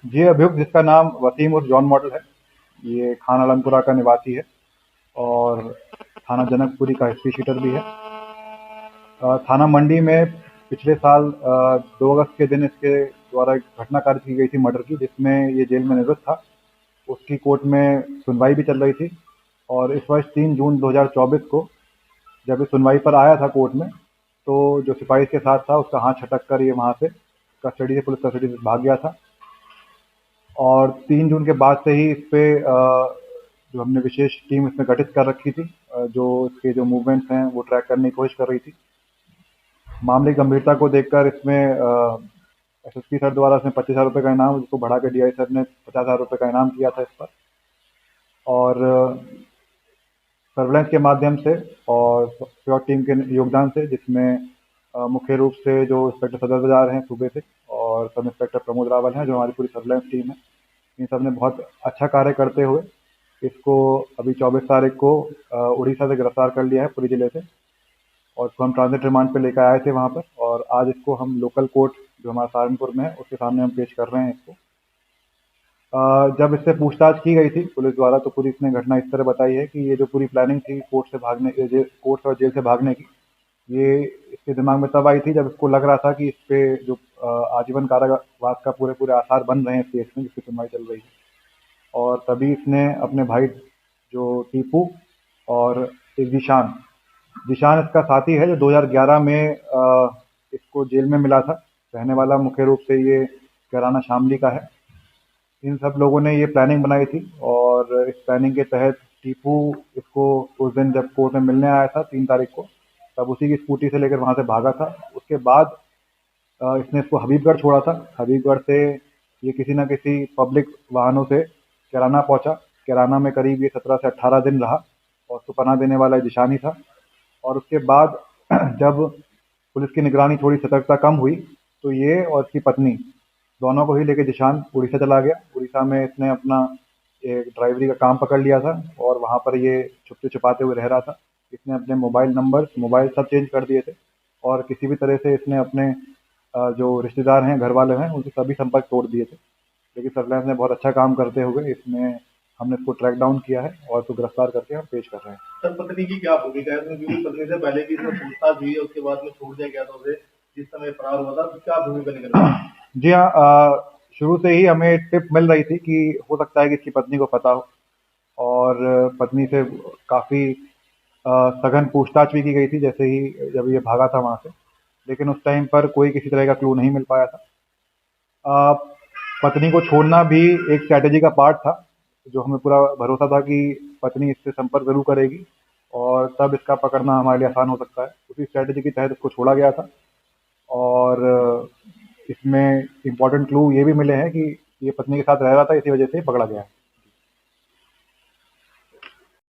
ये अभियुक्त, जिसका नाम वसीम उर्फ जॉन मॉडल है, ये खान आलमपुरा का निवासी है और थाना जनकपुरी का हिस्ट्री शीटर भी है। थाना मंडी में पिछले साल 2 अगस्त के दिन इसके द्वारा एक घटना कार्य की गई थी मर्डर की, जिसमें ये जेल में निवृत्त था। उसकी कोर्ट में सुनवाई भी चल रही थी और इस वर्ष 3 जून 2024 को जब ये सुनवाई पर आया था कोर्ट में, तो जो सिपाही इसके साथ था उसका हाथ छटक कर ये वहाँ से कस्टडी से, पुलिस कस्टडी से भाग गया था। और 3 जून के बाद से ही इस पे जो हमने विशेष टीम इसमें गठित कर रखी थी, जो इसके जो मूवमेंट्स हैं वो ट्रैक करने की कोशिश कर रही थी। मामले की गंभीरता को देखकर इसमें एसएसपी सर द्वारा इसमें 25,000 रुपये का इनाम, जिसको बढ़ा के डीआई सर ने 50,000 रुपये का इनाम किया था इस पर। और सर्वेलेंस के माध्यम से और स्क्वाड टीम के योगदान से, जिसमें मुख्य रूप से जो इंस्पेक्टर सदर बाजार हैं सूबे से और सब इंस्पेक्टर प्रमोद रावल हैं, जो हमारी पूरी सर्वेलेंस टीम है, इन सब ने बहुत अच्छा कार्य करते हुए इसको अभी 24 तारीख को उड़ीसा से गिरफ्तार कर लिया है, पुरी जिले से। और इसको हम ट्रांजिट रिमांड पे लेकर आए थे वहाँ पर, और आज इसको हम लोकल कोर्ट जो हमारा सहारनपुर में है उसके सामने हम पेश कर रहे हैं इसको। जब इससे पूछताछ की गई थी पुलिस द्वारा, तो पुलिस ने घटना इस तरह बताई है कि ये जो पूरी प्लानिंग थी कोर्ट और जेल से भागने की, ये इसके दिमाग में तब आई थी जब इसको लग रहा था कि इस पे जो आजीवन कारावास का पूरे पूरे आसार बन रहे हैं इस केस में, जिसकी सुनवाई चल रही है। और तभी इसने अपने भाई जो टीपू और एक जीशान जीशान इसका साथी है, जो 2011 में इसको जेल में मिला था। रहने वाला मुख्य रूप से ये कैराना शामली का है। इन सब लोगों ने ये प्लानिंग बनाई थी और इस प्लानिंग के तहत टीपू इसको उस दिन जब कोर्ट में मिलने आया था 3 तारीख को, तब उसी की स्कूटी से लेकर वहाँ से भागा था। उसके बाद इसने इसको हबीबगढ़ छोड़ा था। हबीबगढ़ से ये किसी न किसी पब्लिक वाहनों से कैराना पहुँचा। कैराना में करीब ये 17 से 18 दिन रहा और उसको पनाह देने वाला जिशान ही था। और उसके बाद जब पुलिस की निगरानी, थोड़ी सतर्कता कम हुई, तो ये और इसकी पत्नी दोनों को ही लेके जिशान उड़ीसा चला गया। उड़ीसा में इसने अपना एक ड्राइवरी का काम पकड़ लिया था और वहाँ पर ये छुपते छुपाते हुए रह रहा था। इसने अपने मोबाइल सब चेंज कर दिए थे और किसी भी तरह से इसने अपने जो रिश्तेदार हैं, घर वाले हैं, उनसे सभी संपर्क तोड़ दिए थे। लेकिन सर्वेलेंस ने बहुत अच्छा काम करते हुए हमने इसको ट्रैक डाउन किया है और इसको गिरफ्तार करके हम पेश कर रहे हैं। सर, पत्नी की क्या भूमिका है? क्योंकि पत्नी से पहले की इसमें पूछताछ हुई है, उसके बाद में छोड़ दिया गया था उसे, जिस समय फरार हुआ था, तो क्या भूमिका निकल रही है? जी हाँ, शुरू से ही हमें टिप मिल रही थी कि हो सकता है कि इसकी पत्नी को पता हो, और पत्नी से काफ़ी सघन पूछताछ भी की गई थी जैसे ही जब ये भागा था वहाँ से। लेकिन उस टाइम पर कोई किसी तरह का क्लू नहीं मिल पाया था। पत्नी को छोड़ना भी एक स्ट्रैटेजी का पार्ट था, जो हमें पूरा भरोसा था कि पत्नी इससे संपर्क जरूर करेगी और तब इसका पकड़ना हमारे लिए आसान हो सकता है। उसी स्ट्रैटेजी के तहत इसको छोड़ा गया था। और इसमें इम्पोर्टेंट क्लू ये भी मिले हैं कि ये पत्नी के साथ रह रहा था, इसी वजह से पकड़ा गया है।